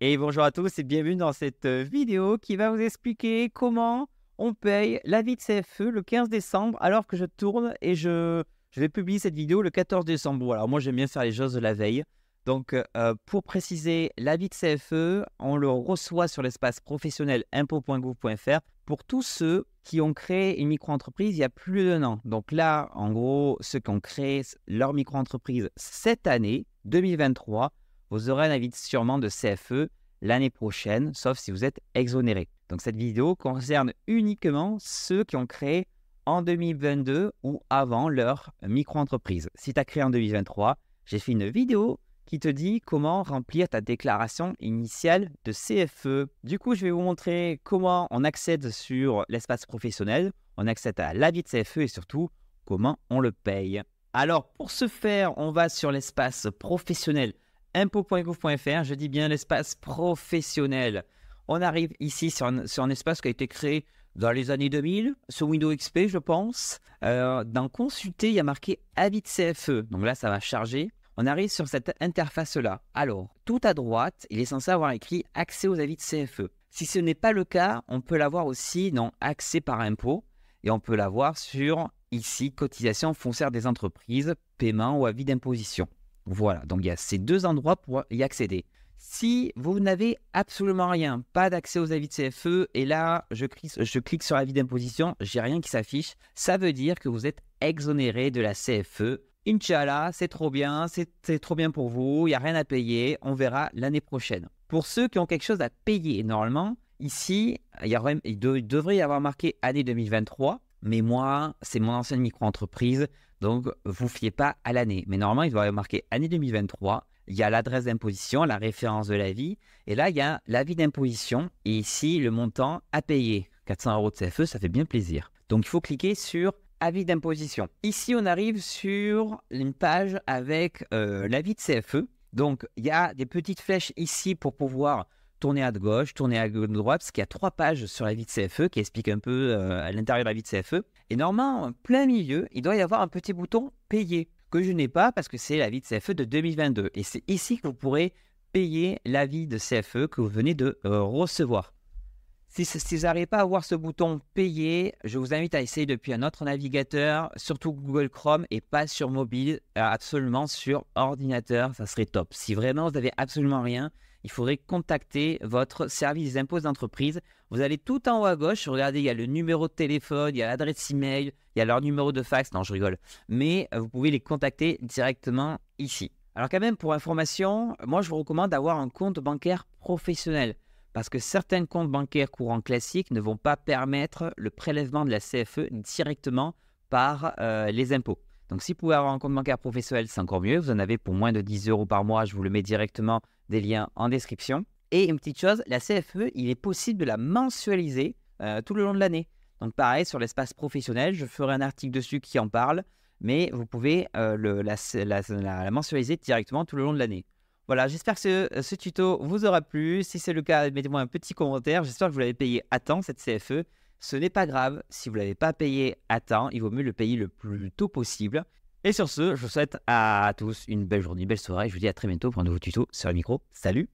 Et bonjour à tous et bienvenue dans cette vidéo qui va vous expliquer comment on paye l'avis de CFE le 15 décembre alors que je tourne et je vais publier cette vidéo le 14 décembre. Voilà, moi j'aime bien faire les choses de la veille. Donc pour préciser, l'avis de CFE, on le reçoit sur l'espace professionnel impôts.gouv.fr pour tous ceux qui ont créé une micro-entreprise il y a plus d'un an. Donc là, en gros, ceux qui ont créé leur micro-entreprise cette année, 2023, vous aurez un avis sûrement de CFE l'année prochaine, sauf si vous êtes exonéré. Donc cette vidéo concerne uniquement ceux qui ont créé en 2022 ou avant leur micro-entreprise. Si tu as créé en 2023, j'ai fait une vidéo qui te dit comment remplir ta déclaration initiale de CFE. Du coup, je vais vous montrer comment on accède sur l'espace professionnel, on accède à l'avis de CFE et surtout comment on le paye. Alors pour ce faire, on va sur l'espace professionnel impôts.gouv.fr, je dis bien l'espace professionnel. On arrive ici sur un espace qui a été créé dans les années 2000, sur Windows XP, je pense. Dans Consulter, il y a marqué Avis de CFE. Donc là, ça va charger. On arrive sur cette interface-là. Alors, tout à droite, il est censé avoir écrit Accès aux avis de CFE. Si ce n'est pas le cas, on peut l'avoir aussi dans Accès par impôt. Et on peut l'avoir sur, ici, Cotisation foncière des entreprises, paiement ou avis d'imposition. Voilà, donc il y a ces deux endroits pour y accéder. Si vous n'avez absolument rien, pas d'accès aux avis de CFE, et là, je clique sur avis d'imposition, j'ai rien qui s'affiche, ça veut dire que vous êtes exonéré de la CFE. Inch'Allah, c'est trop bien pour vous, il n'y a rien à payer, on verra l'année prochaine. Pour ceux qui ont quelque chose à payer, normalement, ici, il devrait y avoir marqué année 2023, mais moi, c'est mon ancienne micro-entreprise, donc vous ne fiez pas à l'année. Mais normalement, il doit y avoir marqué année 2023, il y a l'adresse d'imposition, la référence de l'avis, et là, il y a l'avis d'imposition, et ici, le montant à payer. 400 € de CFE, ça fait bien plaisir. Donc, il faut cliquer sur avis d'imposition. Ici, on arrive sur une page avec l'avis de CFE. Donc, il y a des petites flèches ici pour pouvoir tourner à gauche, tourner à droite, parce qu'il y a 3 pages sur l'avis de CFE qui expliquent un peu à l'intérieur de l'avis de CFE. Et normalement, en plein milieu, il doit y avoir un petit bouton payer, que je n'ai pas parce que c'est l'avis de CFE de 2022. Et c'est ici que vous pourrez payer l'avis de CFE que vous venez de recevoir. Si vous n'arrivez pas à voir ce bouton payer, je vous invite à essayer depuis un autre navigateur, surtout Google Chrome et pas sur mobile, absolument sur ordinateur, ça serait top. Si vraiment vous n'avez absolument rien, il faudrait contacter votre service des impôts d'entreprise. Vous allez tout en haut à gauche, regardez, il y a le numéro de téléphone, il y a l'adresse email, il y a leur numéro de fax, non je rigole, mais vous pouvez les contacter directement ici. Alors quand même, pour information, moi je vous recommande d'avoir un compte bancaire professionnel. Parce que certains comptes bancaires courants classiques ne vont pas permettre le prélèvement de la CFE directement par les impôts. Donc, si vous pouvez avoir un compte bancaire professionnel, c'est encore mieux. Vous en avez pour moins de 10 € par mois. Je vous le mets directement, des liens en description. Et une petite chose, la CFE, il est possible de la mensualiser tout le long de l'année. Donc, pareil, sur l'espace professionnel, je ferai un article dessus qui en parle. Mais vous pouvez la mensualiser directement tout le long de l'année. Voilà, j'espère que ce tuto vous aura plu. Si c'est le cas, mettez-moi un petit commentaire. J'espère que vous l'avez payé à temps, cette CFE. Ce n'est pas grave. Si vous ne l'avez pas payé à temps, il vaut mieux le payer le plus tôt possible. Et sur ce, je vous souhaite à tous une belle journée, belle soirée. Je vous dis à très bientôt pour un nouveau tuto sur le micro. Salut!